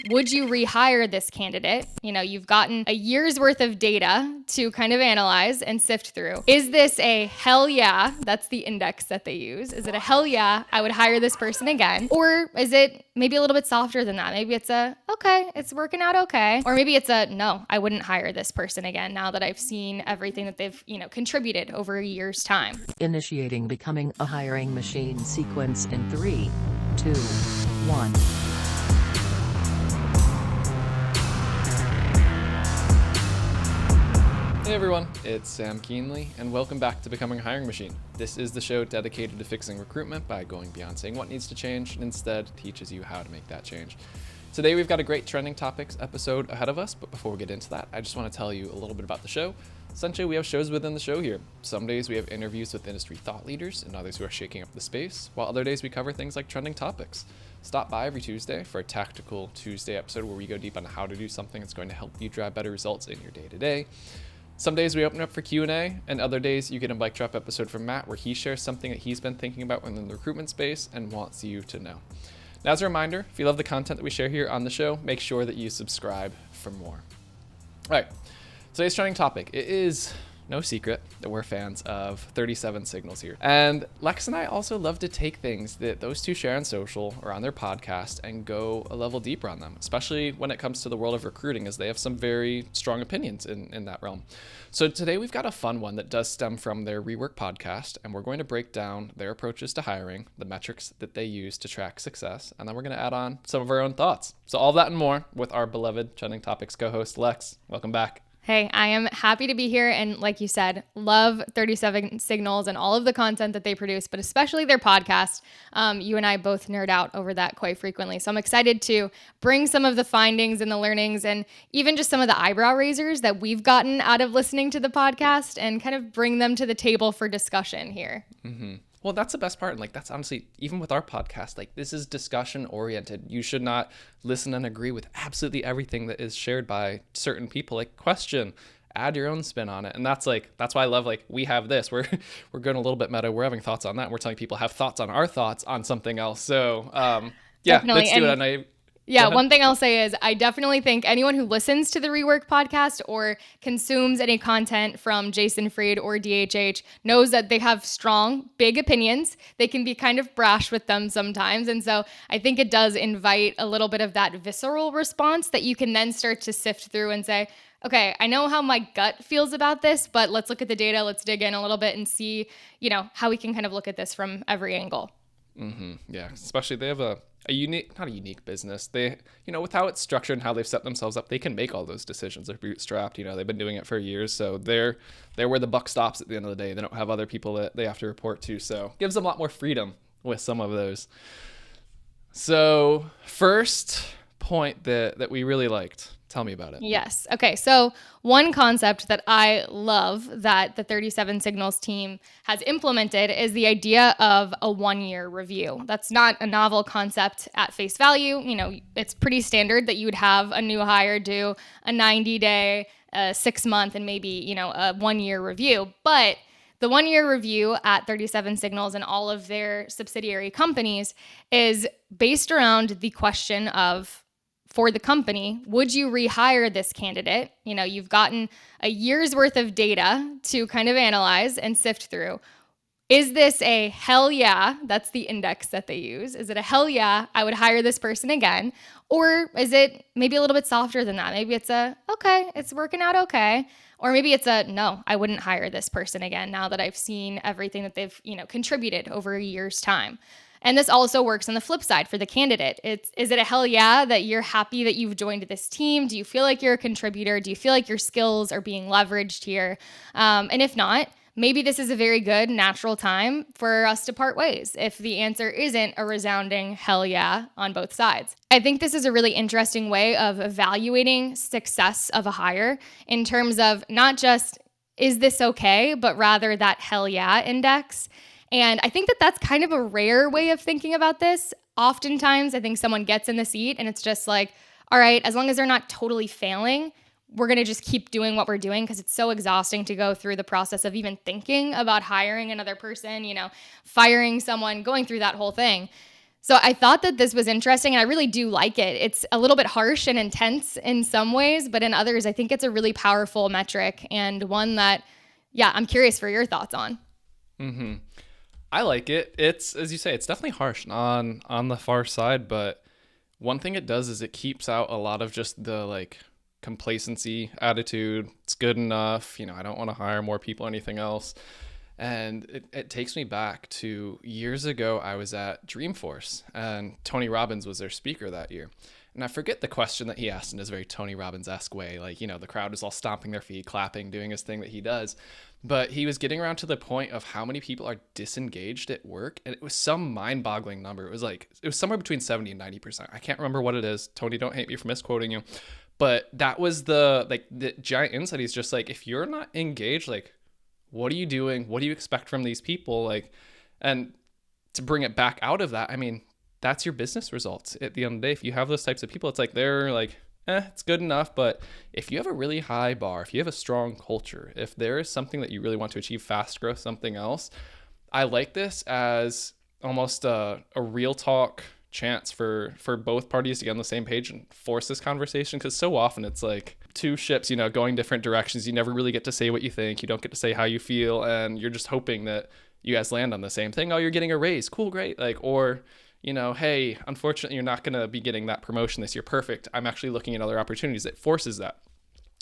would you rehire this candidate? You've gotten a year's worth of data to kind of analyze and sift through. Is this a hell yeah? That's the index that they use. Is it a hell yeah, I would hire this person again? Or is it maybe a little bit softer than that? Maybe it's a, okay, it's working out okay. Or maybe it's a, no, I wouldn't hire this person again now that I've seen everything that they've, contributed over a year's time. Initiating becoming a hiring machine sequence in 3, 2, 1. Hey everyone, it's Sam Keenly, and welcome back to Becoming a Hiring Machine. This is the show dedicated to fixing recruitment by going beyond saying what needs to change and instead teaches you how to make that change. Today we've got a great trending topics episode ahead of us, but before we get into that, I just want to tell you a little bit about the show. Essentially, we have shows within the show here. Some days we have interviews with industry thought leaders and others who are shaking up the space, while other days we cover things like trending topics. Stop by every Tuesday for a Tactical Tuesday episode where we go deep on how to do something that's going to help you drive better results in your day-to-day. Some days we open up for Q&A, and other days you get a mic drop episode from Matt where he shares something that he's been thinking about within the recruitment space and wants you to know. Now, as a reminder, if you love the content that we share here on the show, make sure that you subscribe for more. All right, today's trending topic. It is no secret that we're fans of 37signals here. And Lex and I also love to take things that those two share on social or on their podcast and go a level deeper on them, especially when it comes to the world of recruiting, as they have some very strong opinions in that realm. So today we've got a fun one that does stem from their Rework podcast, and we're going to break down their approaches to hiring, the metrics that they use to track success, and then we're going to add on some of our own thoughts. So all that and more with our beloved Trending Topics co-host, Lex. Welcome back. Hey, I am happy to be here. And like you said, love 37signals and all of the content that they produce, but especially their podcast. You and I both nerd out over that quite frequently. So I'm excited to bring some of the findings and the learnings and even just some of the eyebrow raisers that we've gotten out of listening to the podcast and kind of bring them to the table for discussion here. Mm-hmm. Well, that's the best part. Like, that's honestly, even with our podcast, like, this is discussion oriented. You should not listen and agree with absolutely everything that is shared by certain people. Like, question, add your own spin on it. And that's why I love, like, we have this. We're going a little bit meta. We're having thoughts on that. And we're telling people have thoughts on our thoughts on something else. So, yeah, Definitely. Let's do it. And yeah, one thing I'll say is I definitely think anyone who listens to the Rework podcast or consumes any content from Jason Fried or DHH knows that they have strong, big opinions. They can be kind of brash with them sometimes. And so I think it does invite a little bit of that visceral response that you can then start to sift through and say, okay, I know how my gut feels about this, but let's look at the data. Let's dig in a little bit and see, how we can kind of look at this from every angle. Mm-hmm. Yeah, especially they have not a unique business. They, with how it's structured and how they've set themselves up, they can make all those decisions. They're bootstrapped, they've been doing it for years. So they're where the buck stops at the end of the day. They don't have other people that they have to report to. So gives them a lot more freedom with some of those. So first point that we really liked. Tell me about it. Yes. Okay. So one concept that I love that the 37signals team has implemented is the idea of a 1-year review. That's not a novel concept at face value. It's pretty standard that you would have a new hire do a 90-day, 6-month, and maybe, a 1-year review. But the 1-year review at 37signals and all of their subsidiary companies is based around the question of, for the company, would you rehire this candidate? You've gotten a year's worth of data to kind of analyze and sift through. Is this a hell yeah? That's the index that they use. Is it a hell yeah, I would hire this person again? Or is it maybe a little bit softer than that? Maybe it's a, okay, it's working out okay. Or maybe it's a, no, I wouldn't hire this person again now that I've seen everything that they've, contributed over a year's time. And this also works on the flip side for the candidate. Is it a hell yeah that you're happy that you've joined this team? Do you feel like you're a contributor? Do you feel like your skills are being leveraged here? And if not, maybe this is a very good natural time for us to part ways if the answer isn't a resounding hell yeah on both sides. I think this is a really interesting way of evaluating success of a hire in terms of not just, is this okay, but rather that hell yeah index. And I think that that's kind of a rare way of thinking about this. Oftentimes, I think someone gets in the seat and it's just like, all right, as long as they're not totally failing, we're going to just keep doing what we're doing because it's so exhausting to go through the process of even thinking about hiring another person, firing someone, going through that whole thing. So I thought that this was interesting, and I really do like it. It's a little bit harsh and intense in some ways, but in others, I think it's a really powerful metric, and one that, yeah, I'm curious for your thoughts on. I like it. It's, as you say, it's definitely harsh on the far side, but one thing it does is it keeps out a lot of just the like complacency attitude. It's good enough. I don't want to hire more people or anything else. And it takes me back to years ago. I was at Dreamforce, and Tony Robbins was their speaker that year. And I forget the question that he asked in his very Tony Robbins-esque way. Like, the crowd was all stomping their feet, clapping, doing his thing that he does. But he was getting around to the point of how many people are disengaged at work. And it was some mind-boggling number. It was somewhere between 70 and 90%. I can't remember what it is. Tony, don't hate me for misquoting you. But that was the giant insight. He's just like, if you're not engaged, like, what are you doing? What do you expect from these people? Like, and to bring it back out of that, I mean, that's your business results. At the end of the day, if you have those types of people, it's like, they're like, it's good enough. But if you have a really high bar, if you have a strong culture, if there is something that you really want to achieve, fast growth, something else, I like this as almost a real talk chance for both parties to get on the same page and force this conversation. Because so often it's like two ships, going different directions. You never really get to say what you think. You don't get to say how you feel. And you're just hoping that you guys land on the same thing. Oh, you're getting a raise. Cool, great. Like, or, hey, unfortunately, you're not going to be getting that promotion this year. Perfect. I'm actually looking at other opportunities. It forces that.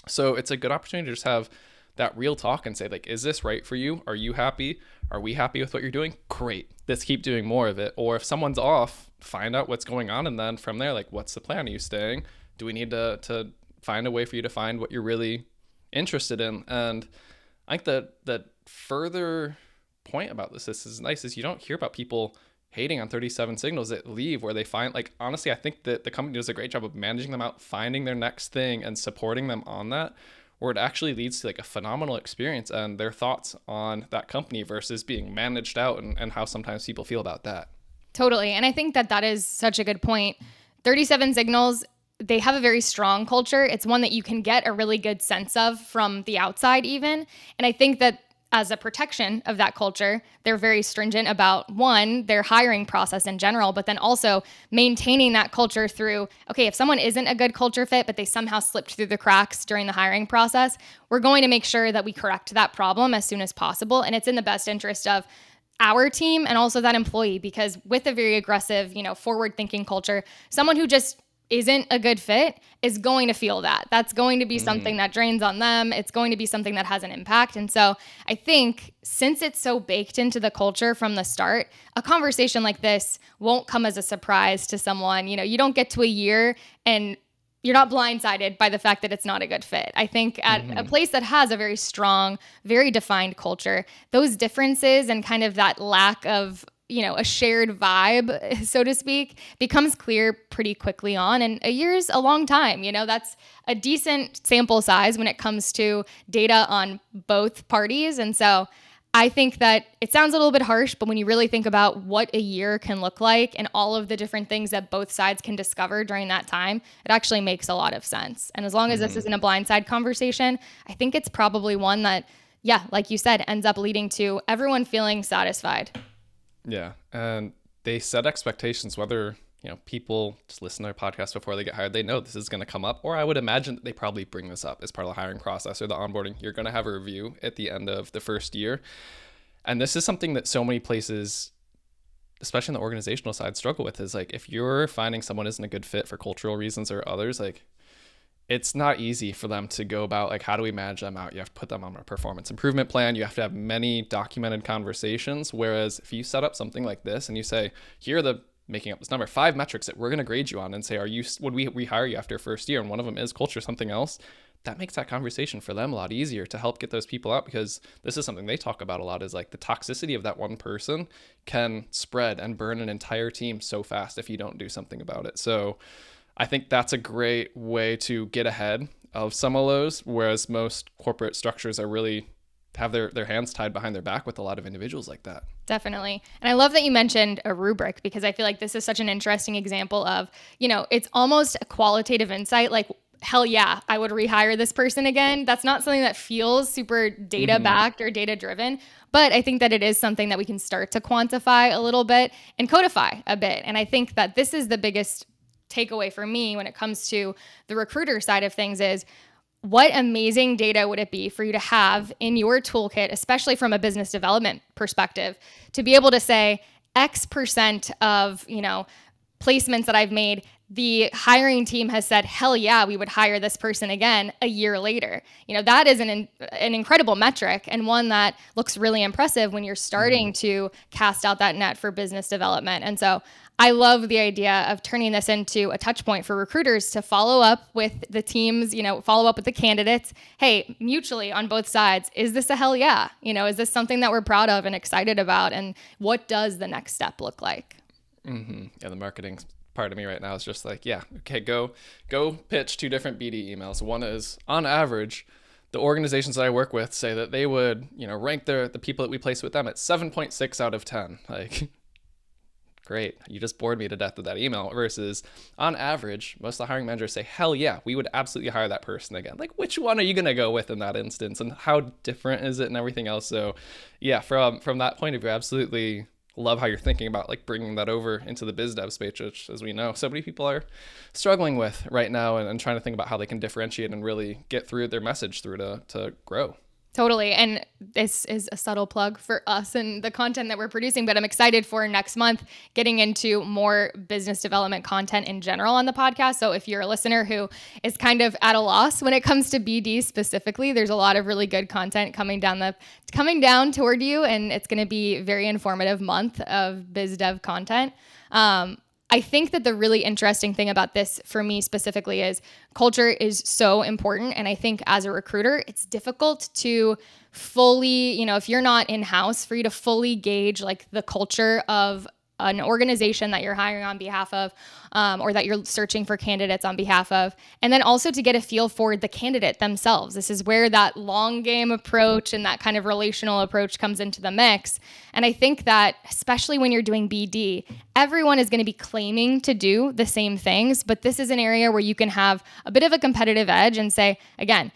So it's a good opportunity to just have that real talk and say, like, is this right for you? Are you happy? Are we happy with what you're doing? Great. Let's keep doing more of it. Or if someone's off, find out what's going on. And then from there, like, what's the plan? Are you staying? Do we need to find a way for you to find what you're really interested in? And I think that further point about this is nice is you don't hear about people hating on 37 signals that leave where they find, like, honestly, I think that the company does a great job of managing them out, finding their next thing and supporting them on that, or it actually leads to like a phenomenal experience and their thoughts on that company versus being managed out and how sometimes people feel about that. Totally. And I think that is such a good point. 37 signals, they have a very strong culture. It's one that you can get a really good sense of from the outside even. And I think that as a protection of that culture, they're very stringent about, one, their hiring process in general, but then also maintaining that culture through, okay, if someone isn't a good culture fit, but they somehow slipped through the cracks during the hiring process, we're going to make sure that we correct that problem as soon as possible. And it's in the best interest of our team and also that employee, because with a very aggressive, forward-thinking culture, someone who just isn't a good fit is going to feel that. That's going to be something that drains on them. It's going to be something that has an impact. And so I think since it's so baked into the culture from the start, a conversation like this won't come as a surprise to someone. You don't get to a year and you're not blindsided by the fact that it's not a good fit. I think at a place that has a very strong, very defined culture, those differences and kind of that lack of a shared vibe, so to speak, becomes clear pretty quickly on. And a year's a long time. That's a decent sample size when it comes to data on both parties. And so I think that it sounds a little bit harsh, but when you really think about what a year can look like and all of the different things that both sides can discover during that time, it actually makes a lot of sense. And as long as this isn't a blindside conversation, I think it's probably one that, yeah, like you said, ends up leading to everyone feeling satisfied. Yeah. And they set expectations, whether, people just listen to their podcast before they get hired, they know this is going to come up, or I would imagine that they probably bring this up as part of the hiring process or the onboarding. You're going to have a review at the end of the first year. And this is something that so many places, especially on the organizational side, struggle with, is like, if you're finding someone isn't a good fit for cultural reasons or others, like, it's not easy for them to go about, like, how do we manage them out? You have to put them on a performance improvement plan. You have to have many documented conversations. Whereas if you set up something like this and you say, here are the, making up this number, 5 metrics that we're going to grade you on, and say, would we rehire you after your first year? And one of them is culture, something else. That makes that conversation for them a lot easier to help get those people out, because this is something they talk about a lot, is like the toxicity of that one person can spread and burn an entire team so fast if you don't do something about it. So I think that's a great way to get ahead of some of those, whereas most corporate structures are really have their hands tied behind their back with a lot of individuals like that. Definitely. And I love that you mentioned a rubric, because I feel like this is such an interesting example of, it's almost a qualitative insight. Like, hell yeah, I would rehire this person again. That's not something that feels super data backed or data driven, but I think that it is something that we can start to quantify a little bit and codify a bit. And I think that this is the biggest takeaway for me when it comes to the recruiter side of things is what amazing data would it be for you to have in your toolkit, especially from a business development perspective, to be able to say X percent of, placements that I've made, the hiring team has said, hell yeah, we would hire this person again a year later. That is an incredible metric and one that looks really impressive when you're starting to cast out that net for business development. And so I love the idea of turning this into a touch point for recruiters to follow up with the teams, follow up with the candidates. Hey, mutually on both sides, is this a hell yeah? Is this something that we're proud of and excited about? And what does the next step look like? Yeah, the marketing part of me right now is just like, yeah, okay, go pitch 2 different BD emails. One is, on average, the organizations that I work with say that they would, rank the people that we place with them at 7.6 out of 10. Like, great, you just bored me to death with that email. Versus, on average, most of the hiring managers say, hell yeah, we would absolutely hire that person again. Like, which one are you going to go with in that instance? And how different is it and everything else? So, yeah, from that point of view, absolutely love how you're thinking about like bringing that over into the biz dev space, which, as we know, so many people are struggling with right now and trying to think about how they can differentiate and really get through their message through to grow. Totally. And this is a subtle plug for us and the content that we're producing, but I'm excited for next month getting into more business development content in general on the podcast. So if you're a listener who is kind of at a loss when it comes to BD specifically, there's a lot of really good content coming down toward you, and it's going to be a very informative month of biz dev content. I think that the really interesting thing about this for me specifically is culture is so important. And I think as a recruiter, it's difficult to fully, if you're not in-house, for you to fully gauge like the culture of an organization that you're hiring on behalf of, or that you're searching for candidates on behalf of, and then also to get a feel for the candidate themselves. This is where that long game approach and that kind of relational approach comes into the mix. And I think that especially when you're doing BD, everyone is going to be claiming to do the same things, but this is an area where you can have a bit of a competitive edge and say, again,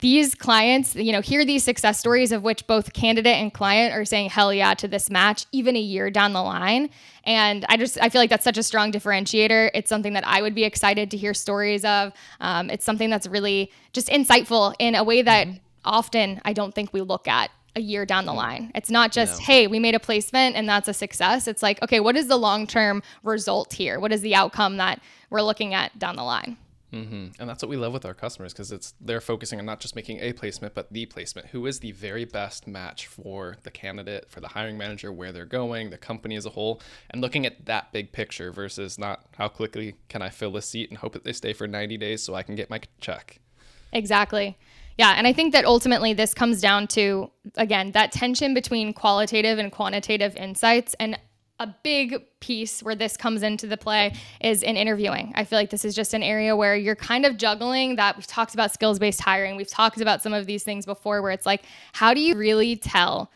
these clients, hear these success stories of which both candidate and client are saying hell yeah to this match, even a year down the line. And I feel like that's such a strong differentiator. It's something that I would be excited to hear stories of. It's something that's really just insightful in a way that often I don't think we look at a year down the line. It's not just, hey, we made a placement and that's a success. It's like, okay, what is the long-term result here? What is the outcome that we're looking at down the line? And that's what we love with our customers, because they're focusing on not just making a placement, but the placement. Who is the very best match for the candidate, for the hiring manager, where they're going, the company as a whole, and looking at that big picture versus not how quickly can I fill a seat and hope that they stay for 90 days so I can get my check. Exactly. Yeah. And I think that ultimately this comes down to, again, that tension between qualitative and quantitative insights. And a big piece where this comes into the play is in interviewing. I feel like this is just an area where you're kind of juggling that. We've talked about skills-based hiring. We've talked about some of these things before where it's like, how do you really tell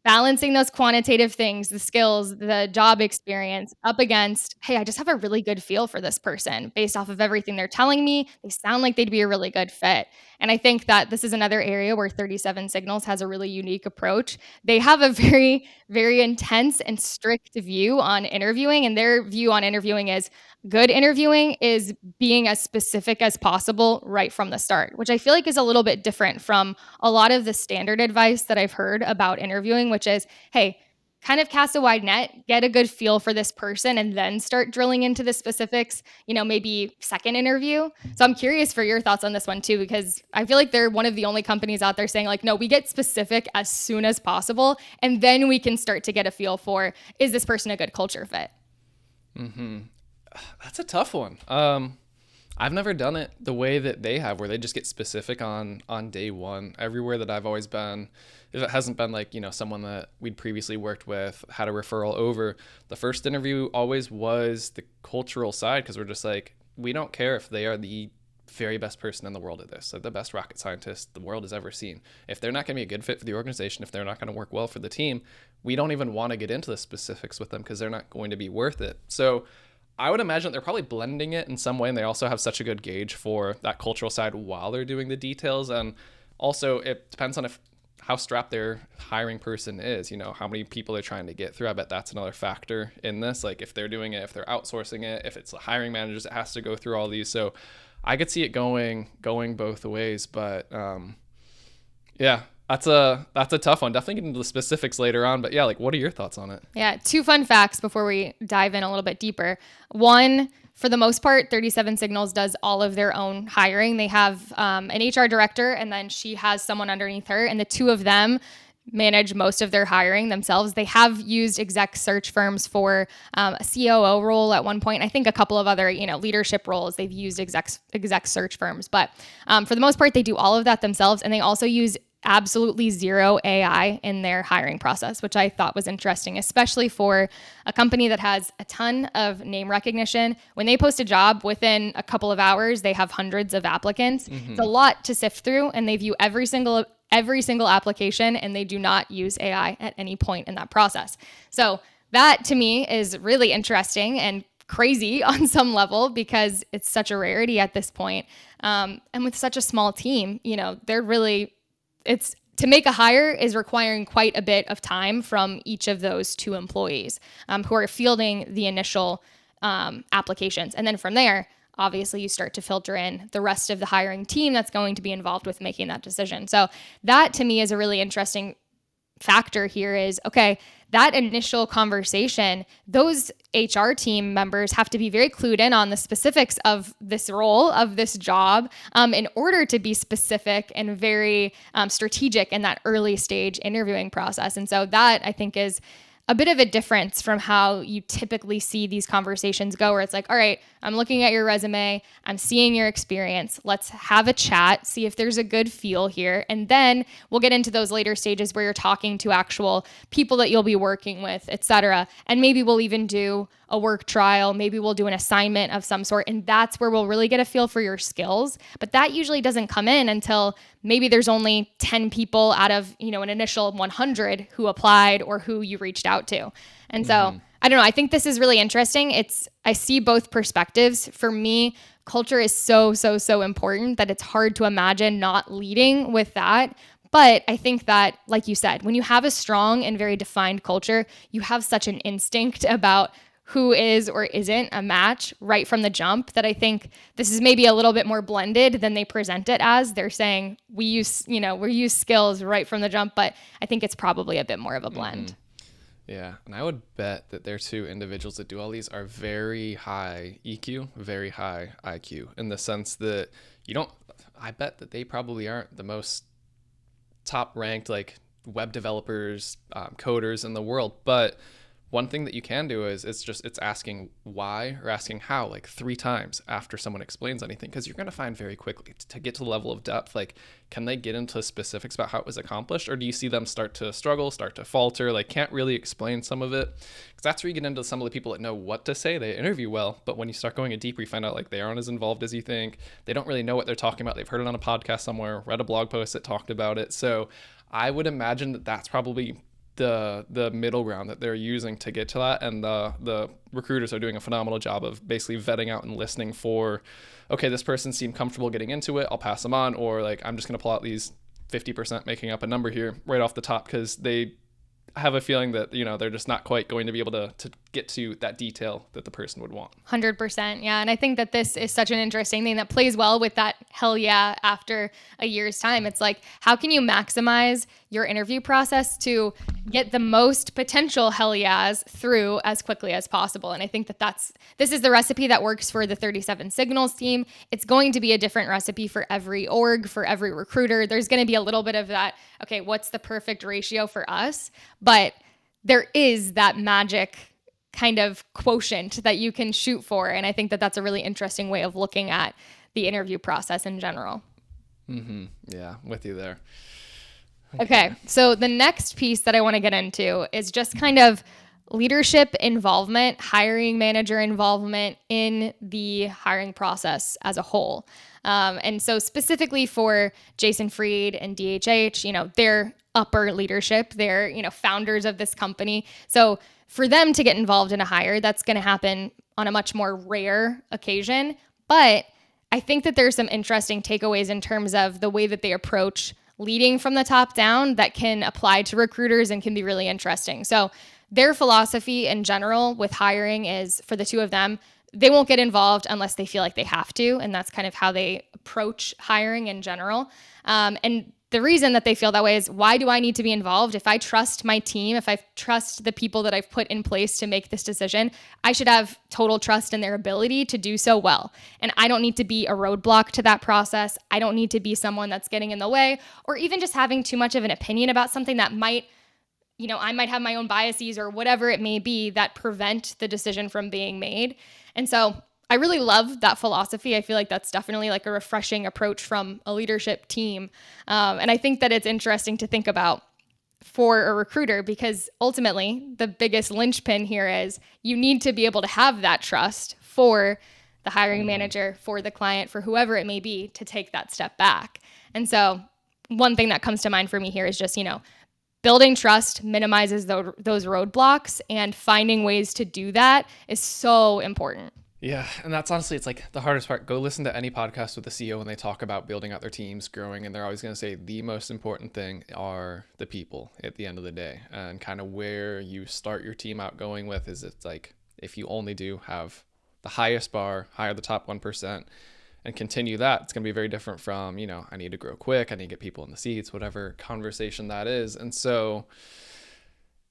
balancing those quantitative things, the skills, the job experience up against, hey, I just have a really good feel for this person based off of everything they're telling me. They sound like they'd be a really good fit. And I think that this is another area where 37 Signals has a really unique approach. They have a very, very intense and strict view on interviewing, and their view on interviewing is good interviewing is being as specific as possible right from the start, which I feel like is a little bit different from a lot of the standard advice that I've heard about interviewing, which is, hey, kind of cast a wide net, get a good feel for this person, and then start drilling into the specifics, maybe second interview. So I'm curious for your thoughts on this one too, because I feel like they're one of the only companies out there saying like, no, we get specific as soon as possible, and then we can start to get a feel for, is this person a good culture fit? That's a tough one. I've never done it the way that they have, where they just get specific on day one. Everywhere that I've always been, if it hasn't been like, someone that we'd previously worked with, had a referral over, the first interview always was the cultural side, because we're just like, we don't care if they are the very best person in the world at this, like the best rocket scientist the world has ever seen. If they're not going to be a good fit for the organization, if they're not going to work well for the team, we don't even want to get into the specifics with them because they're not going to be worth it. So I would imagine they're probably blending it in some way, and they also have such a good gauge for that cultural side while they're doing the details. And also, it depends on how strapped their hiring person is, how many people they're trying to get through. I bet that's another factor in this. Like if they're doing it, if they're outsourcing it, if it's the hiring managers that has to go through all these. So I could see it going both ways, but yeah, that's a tough one. Definitely get into the specifics later on, but yeah, like what are your thoughts on it? Yeah, two fun facts before we dive in a little bit deeper. One, for the most part, 37 Signals does all of their own hiring. They have an HR director, and then she has someone underneath her, and the two of them manage most of their hiring themselves. They have used exec search firms for a COO role at one point. I think a couple of other, leadership roles, they've used exec search firms. But for the most part, they do all of that themselves, and they also use absolutely zero AI in their hiring process, which I thought was interesting, especially for a company that has a ton of name recognition. When they post a job, within a couple of hours, they have hundreds of applicants. It's a lot to sift through, and they view every single application, and they do not use AI at any point in that process. So that to me is really interesting and crazy on some level because it's such a rarity at this point. And with such a small team, to make a hire is requiring quite a bit of time from each of those two employees who are fielding the initial applications. And then from there, obviously you start to filter in the rest of the hiring team that's going to be involved with making that decision. So that to me is a really interesting factor here is, okay, that initial conversation, those HR team members have to be very clued in on the specifics of this role, of this job, in order to be specific and very strategic in that early stage interviewing process. And so that I think is a bit of a difference from how you typically see these conversations go, where it's like, all right, I'm looking at your resume, I'm seeing your experience, let's have a chat, see if there's a good feel here. And then we'll get into those later stages where you're talking to actual people that you'll be working with, et cetera. And maybe we'll even do a work trial, maybe we'll do an assignment of some sort. And that's where we'll really get a feel for your skills. But that usually doesn't come in until maybe there's only 10 people out of, an initial 100 who applied or who you reached out to. And so I don't know. I think this is really interesting. I see both perspectives. For me, culture is so, so, so important that it's hard to imagine not leading with that. But I think that, like you said, when you have a strong and very defined culture, you have such an instinct about who is or isn't a match right from the jump that I think this is maybe a little bit more blended than they present it as. They're saying we use skills right from the jump, but I think it's probably a bit more of a blend. Yeah, and I would bet that their two individuals that do all these are very high EQ, very high IQ, in the sense that I bet that they probably aren't the most top ranked like web developers, coders in the world, but one thing that you can do is it's asking why or asking how like 3 times after someone explains anything, because you're going to find very quickly to get to the level of depth, like can they get into specifics about how it was accomplished, or do you see them start to struggle, start to falter, like can't really explain some of it? Because that's where you get into some of the people that know what to say, they interview well, but when you start going deeper, you find out like they aren't as involved as you think, they don't really know what they're talking about, they've heard it on a podcast somewhere, read a blog post that talked about it. So I would imagine that that's probably the middle ground that they're using to get to that, and the recruiters are doing a phenomenal job of basically vetting out and listening for, okay, this person seemed comfortable getting into it, I'll pass them on, or like I'm just going to pull out these 50%, making up a number here right off the top, because they have a feeling that they're just not quite going to be able to get to that detail that the person would want. 100%. Yeah. And I think that this is such an interesting thing that plays well with that hell yeah after a year's time. It's like, how can you maximize your interview process to get the most potential hell yeahs through as quickly as possible? And I think that this is the recipe that works for the 37 Signals team. It's going to be a different recipe for every org, for every recruiter. There's going to be a little bit of that, okay, what's the perfect ratio for us? But there is that magic kind of quotient that you can shoot for. And I think that that's a really interesting way of looking at the interview process in general. Yeah, with you there. Okay. So the next piece that I want to get into is just kind of leadership involvement, hiring manager involvement in the hiring process as a whole. And so specifically for Jason Fried and DHH, they're upper leadership, they're, founders of this company. So for them to get involved in a hire, that's going to happen on a much more rare occasion. But I think that there's some interesting takeaways in terms of the way that they approach leading from the top down that can apply to recruiters and can be really interesting. So their philosophy in general with hiring is, for the two of them, they won't get involved unless they feel like they have to. And that's kind of how they approach hiring in general. And the reason that they feel that way is, why do I need to be involved? If I trust my team, if I trust the people that I've put in place to make this decision, I should have total trust in their ability to do so well. And I don't need to be a roadblock to that process. I don't need to be someone that's getting in the way, or even just having too much of an opinion about something that might, I might have my own biases or whatever it may be that prevent the decision from being made. And so I really love that philosophy. I feel like that's definitely like a refreshing approach from a leadership team. And I think that it's interesting to think about for a recruiter, because ultimately the biggest linchpin here is you need to be able to have that trust for the hiring manager, for the client, for whoever it may be, to take that step back. And so one thing that comes to mind for me here is just, building trust minimizes those roadblocks, and finding ways to do that is so important. Yeah, and that's honestly, it's like the hardest part. Go listen to any podcast with the CEO when they talk about building out their teams, growing, and they're always going to say the most important thing are the people at the end of the day. And kind of where you start your team out going with is, it's like, if you only do have the highest bar, hire the top 1%, and continue that, it's going to be very different from, I need to grow quick, I need to get people in the seats, whatever conversation that is. And so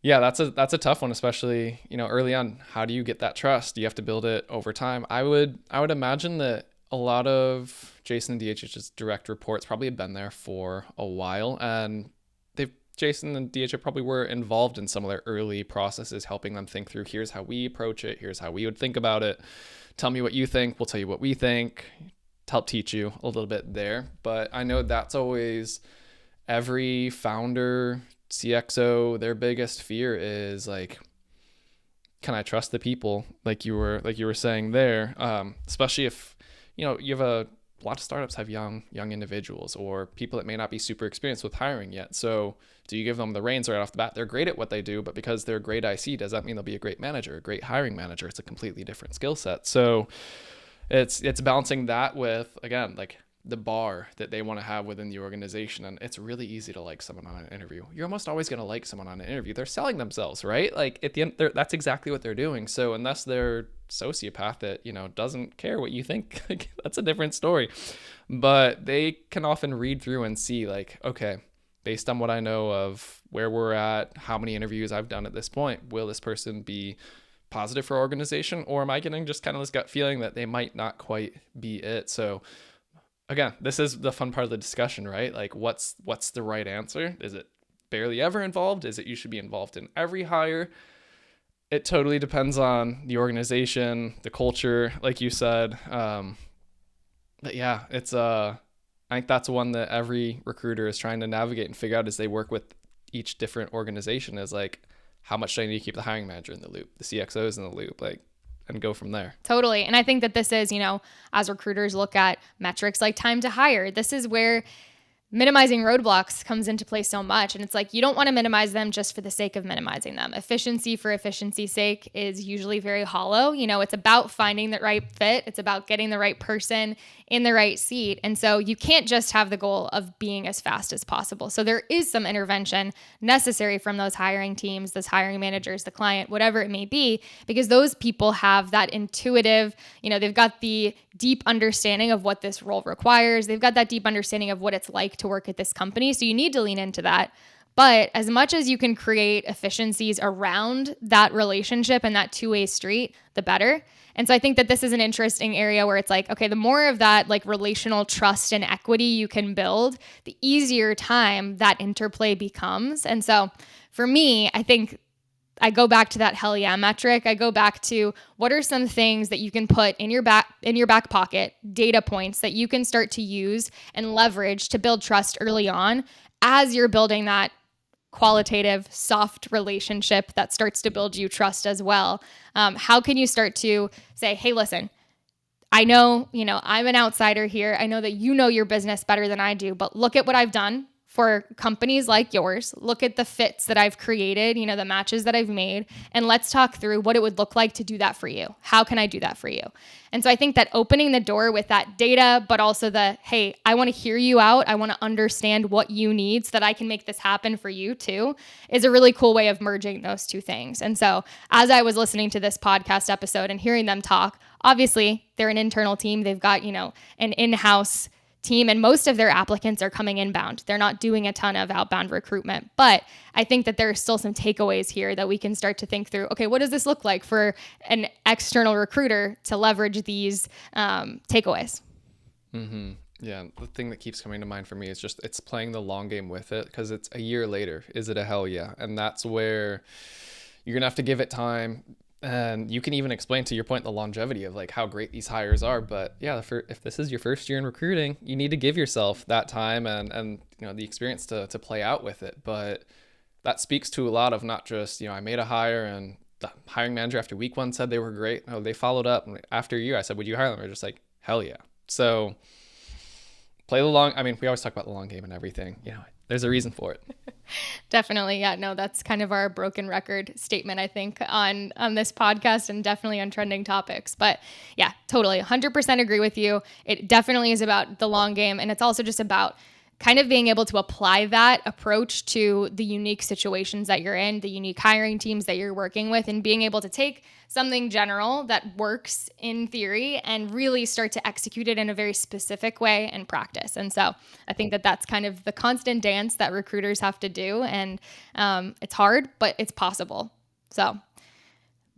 yeah, that's a tough one, especially, early on. How do you get that trust? You have to build it over time. I would imagine that a lot of Jason and DHH's direct reports probably have been there for a while, and Jason and DHH probably were involved in some of their early processes, helping them think through, here's how we approach it, here's how we would think about it. Tell me what you think, we'll tell you what we think, to help teach you a little bit there. But I know that's always every founder, CXO, their biggest fear is like, can I trust the people? Like you were saying there, especially if, you have a lot of startups have young individuals or people that may not be super experienced with hiring yet. So do you give them the reins right off the bat? They're great at what they do, but because they're a great IC, does that mean they'll be a great manager, a great hiring manager? It's a completely different skill set. So it's balancing that with, again, like the bar that they want to have within the organization. And it's really easy to like someone on an interview. You're almost always going to like someone on an interview. They're selling themselves, right? Like at the end, that's exactly what they're doing. So unless they're sociopath that, doesn't care what you think, that's a different story. But they can often read through and see like, okay, based on what I know of where we're at, how many interviews I've done at this point, will this person be positive for our organization? Or am I getting just kind of this gut feeling that they might not quite be it? So again, this is the fun part of the discussion, right? Like what's the right answer? Is it barely ever involved? Is it you should be involved in every hire? It totally depends on the organization, the culture, like you said. But yeah, it's I think that's one that every recruiter is trying to navigate and figure out as they work with each different organization, is like, how much do I need to keep the hiring manager in the loop, the CXOs in the loop, like, and go from there. Totally. And I think that this is, as recruiters look at metrics like time to hire, this is where minimizing roadblocks comes into play so much. And it's like, you don't want to minimize them just for the sake of minimizing them. Efficiency for efficiency's sake is usually very hollow. It's about finding the right fit. It's about getting the right person in the right seat. And so you can't just have the goal of being as fast as possible. So there is some intervention necessary from those hiring teams, those hiring managers, the client, whatever it may be, because those people have that intuitive, they've got the deep understanding of what this role requires. They've got that deep understanding of what it's like to work at this company. So you need to lean into that. But as much as you can create efficiencies around that relationship and that two-way street, the better. And so I think that this is an interesting area where it's like, okay, the more of that like relational trust and equity you can build, the easier time that interplay becomes. And so for me, I think I go back to that hell yeah metric. I go back to what are some things that you can put in your back pocket, data points that you can start to use and leverage to build trust early on as you're building that qualitative, soft relationship that starts to build you trust as well. How can you start to say, hey, listen, I know, I'm an outsider here. I know that you know your business better than I do, but look at what I've done for companies like yours, look at the fits that I've created, the matches that I've made, and let's talk through what it would look like to do that for you. How can I do that for you? And so I think that opening the door with that data, but also hey, I want to hear you out. I want to understand what you need so that I can make this happen for you too, is a really cool way of merging those two things. And so as I was listening to this podcast episode and hearing them talk, obviously they're an internal team. They've got, an in-house team, and most of their applicants are coming inbound. They're not doing a ton of outbound recruitment, but I think that there are still some takeaways here that we can start to think through. Okay, what does this look like for an external recruiter to leverage these takeaways? Mm-hmm. Yeah, the thing that keeps coming to mind for me is just it's playing the long game with it, because it's a year later. Is it a hell yeah? And that's where you're gonna have to give it time. And you can even explain, to your point, the longevity of like how great these hires are. But yeah, if this is your first year in recruiting, you need to give yourself that time and the experience to play out with it. But that speaks to a lot of not just, I made a hire and the hiring manager after week 1 said they were great. Oh, they followed up. And after a year, I said, would you hire them? They're just like, hell yeah. So we always talk about the long game and everything. There's a reason for it. Definitely. Yeah, no, that's kind of our broken record statement, I think, on this podcast, and definitely on trending topics. But yeah, totally 100% agree with you. It definitely is about the long game. And it's also just about kind of being able to apply that approach to the unique situations that you're in, the unique hiring teams that you're working with, and being able to take something general that works in theory and really start to execute it in a very specific way in practice. And so I think that that's kind of the constant dance that recruiters have to do. And it's hard, but it's possible. So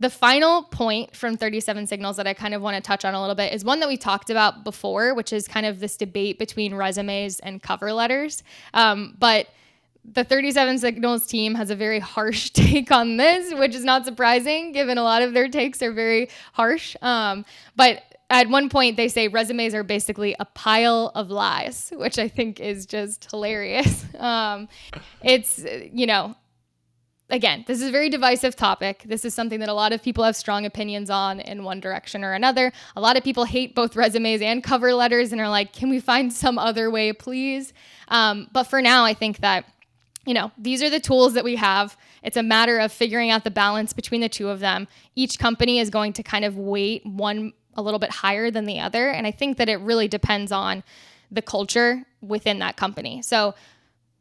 the final point from 37 Signals that I kind of want to touch on a little bit is one that we talked about before, which is kind of this debate between resumes and cover letters. But the 37 Signals team has a very harsh take on this, which is not surprising given a lot of their takes are very harsh. But at one point they say resumes are basically a pile of lies, which I think is just hilarious. It's, again, this is a very divisive topic. This is something that a lot of people have strong opinions on in one direction or another. A lot of people hate both resumes and cover letters and are like, can we find some other way, please? But for now, I think that, these are the tools that we have. It's a matter of figuring out the balance between the two of them. Each company is going to kind of weight one a little bit higher than the other. And I think that it really depends on the culture within that company. So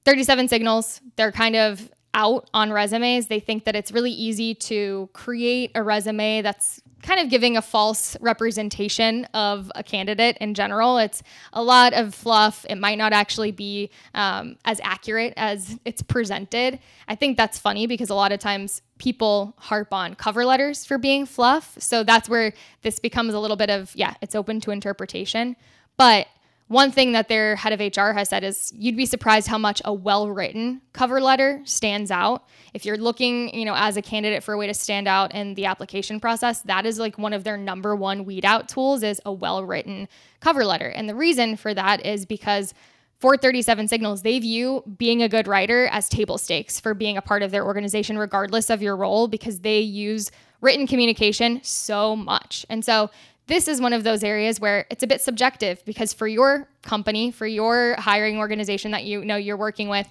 37 Signals, they're kind of out on resumes. They think that it's really easy to create a resume that's kind of giving a false representation of a candidate in general. It's a lot of fluff. It might not actually be as accurate as it's presented. I think that's funny because a lot of times people harp on cover letters for being fluff. So that's where this becomes a little bit of, it's open to interpretation. But one thing that their head of HR has said is you'd be surprised how much a well-written cover letter stands out. If you're looking, as a candidate for a way to stand out in the application process, that is like one of their number one weed out tools is a well-written cover letter. And the reason for that is because for 37 Signals, they view being a good writer as table stakes for being a part of their organization, regardless of your role, because they use written communication so much. And so this is one of those areas where it's a bit subjective because for your company, for your hiring organization that you're working with,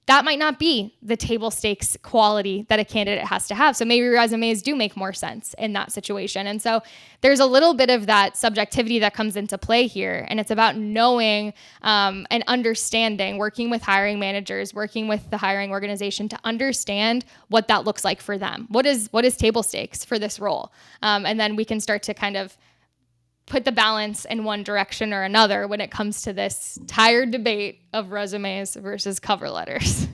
that might not be the table stakes quality that a candidate has to have. So maybe resumes do make more sense in that situation. And so there's a little bit of that subjectivity that comes into play here. And it's about knowing and understanding, working with hiring managers, working with the hiring organization to understand what that looks like for them. What is table stakes for this role? And then we can start to kind of put the balance in one direction or another when it comes to this tired debate of resumes versus cover letters.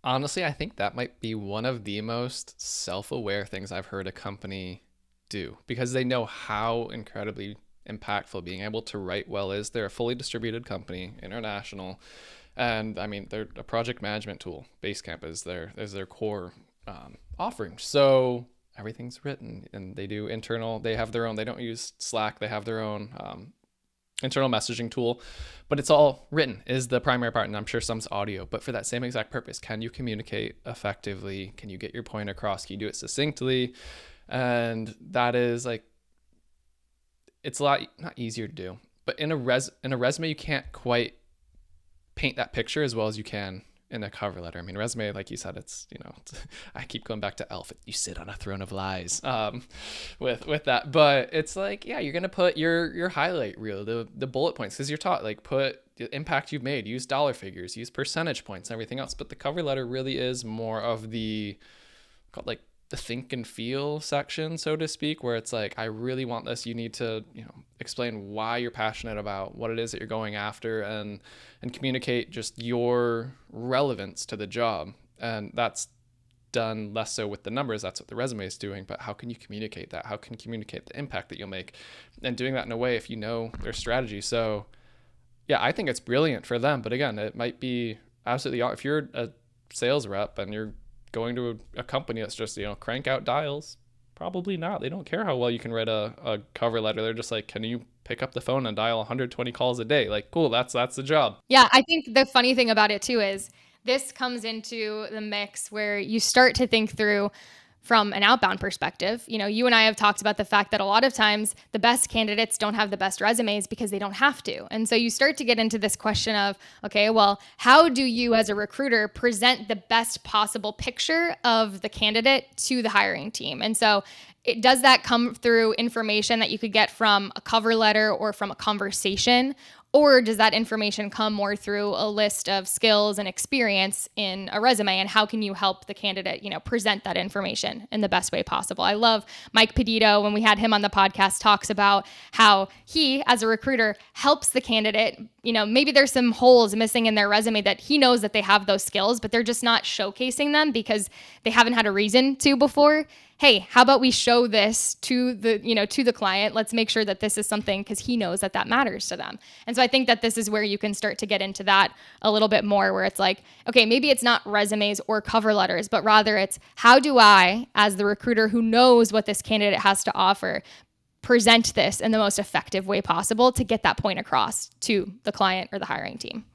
Honestly, I think that might be one of the most self-aware things I've heard a company do because they know how incredibly impactful being able to write well is. They're a fully distributed company, international, and they're a project management tool. Basecamp is their core offering. So everything's written, and they do internal. They have their own. They don't use Slack. They have their own internal messaging tool, but it's all written is the primary part. And I'm sure some's audio, but for that same exact purpose, can you communicate effectively? Can you get your point across? Can you do it succinctly? And that is like, it's a lot not easier to do, but in a resume, you can't quite paint that picture as well as you can in a cover letter. I mean, resume, like you said, it's, I keep going back to Elf. You sit on a throne of lies with that. But it's like, yeah, you're going to put your highlight reel, the bullet points, because you're taught, like, put the impact you've made, use dollar figures, use percentage points and everything else. But the cover letter really is more of the think and feel section, so to speak, where it's like, I really want this. You need to, explain why you're passionate about what it is that you're going after, and communicate just your relevance to the job. And that's done less so with the numbers. That's what the resume is doing. But how can you communicate that? How can you communicate the impact that you'll make? And doing that in a way, if you know their strategy. So yeah, I think it's brilliant for them. But again, it might be absolutely, if you're a sales rep and you're going to a company that's just, crank out dials, probably not. They don't care how well you can write a cover letter. They're just like, can you pick up the phone and dial 120 calls a day? Like, cool, that's the job. Yeah, I think the funny thing about it too is this comes into the mix where you start to think through from an outbound perspective. You and I have talked about the fact that a lot of times the best candidates don't have the best resumes because they don't have to. And so you start to get into this question of, okay, well, how do you as a recruiter present the best possible picture of the candidate to the hiring team? And so does that come through information that you could get from a cover letter or from a conversation? Or does that information come more through a list of skills and experience in a resume? And how can you help the candidate, present that information in the best way possible? I love Mike Pedito, when we had him on the podcast, talks about how he, as a recruiter, helps the candidate. Maybe there's some holes missing in their resume that he knows that they have those skills, but they're just not showcasing them because they haven't had a reason to before. Hey, how about we show this to the client? Let's make sure that this is something, because he knows that matters to them. And so I think that this is where you can start to get into that a little bit more, where it's like, okay, maybe it's not resumes or cover letters, but rather it's, how do I, as the recruiter who knows what this candidate has to offer, present this in the most effective way possible to get that point across to the client or the hiring team.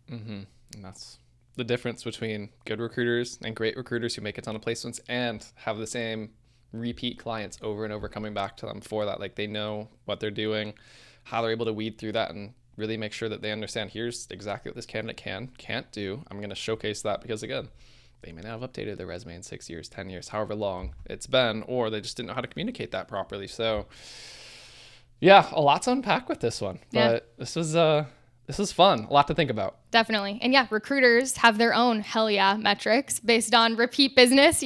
Mm-hmm. And that's the difference between good recruiters and great recruiters who make a ton of placements and have the same repeat clients over and over coming back to them for that. Like, they know what they're doing, how they're able to weed through that and really make sure that they understand, here's exactly what this candidate can't do. I'm going to showcase that because, again, they may not have updated their resume in 6 years, 10 years, however long it's been, or they just didn't know how to communicate that properly. So yeah, a lot to unpack with this one, but this was fun. A lot to think about. Definitely. And yeah, recruiters have their own hell yeah metrics based on repeat business.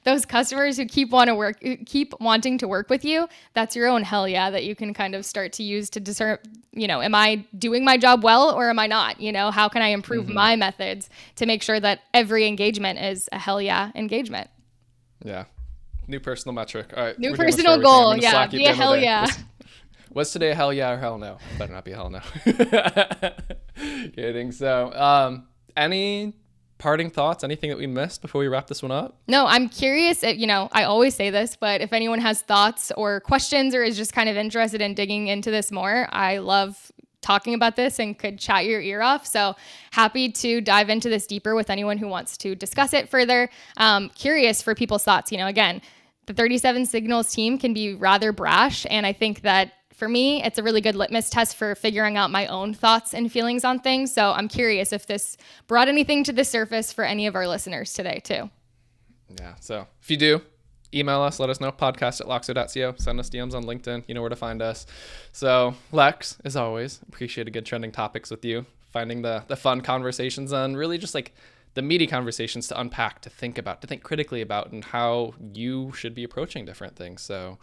Those customers who keep wanting to work with you, that's your own hell yeah that you can kind of start to use to discern, am I doing my job well or am I not? How can I improve my methods to make sure that every engagement is a hell yeah engagement? Yeah. New personal metric. All right. New personal goal. Yeah. Be a hell yeah. Was today a hell yeah or hell no? Better not be a hell no. Kidding. So, any parting thoughts? Anything that we missed before we wrap this one up? No, I'm curious. I always say this, but if anyone has thoughts or questions or is just kind of interested in digging into this more, I love talking about this and could chat your ear off. So happy to dive into this deeper with anyone who wants to discuss it further. Curious for people's thoughts. Again, the 37 Signals team can be rather brash, and I think that for me, it's a really good litmus test for figuring out my own thoughts and feelings on things. So I'm curious if this brought anything to the surface for any of our listeners today too. Yeah. So if you do, email us, let us know, podcast@loxo.co, send us DMs on LinkedIn. You know where to find us. So Lex, as always, appreciate a good trending topics with you, finding the fun conversations and really just like the meaty conversations to unpack, to think about, to think critically about, and how you should be approaching different things. So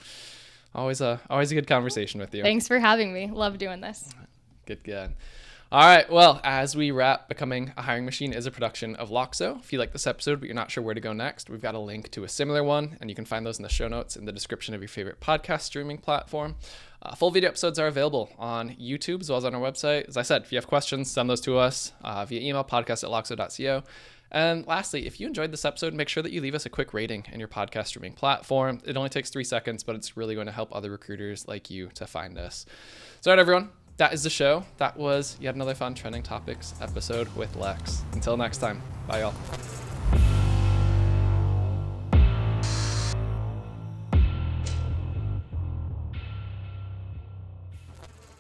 always a good conversation with you. Thanks for having me. Love doing this. Good. All right. Well, as we wrap, Becoming a Hiring Machine is a production of Loxo. If you like this episode, but you're not sure where to go next, we've got a link to a similar one, and you can find those in the show notes in the description of your favorite podcast streaming platform. Full video episodes are available on YouTube as well as on our website. As I said, if you have questions, send those to us via email, podcast@loxo.co. And lastly, if you enjoyed this episode, make sure that you leave us a quick rating in your podcast streaming platform. It only takes 3 seconds, but it's really going to help other recruiters like you to find us. So, all right, everyone, that is the show. That was yet another fun Trending Topics episode with Lex. Until next time, bye, y'all.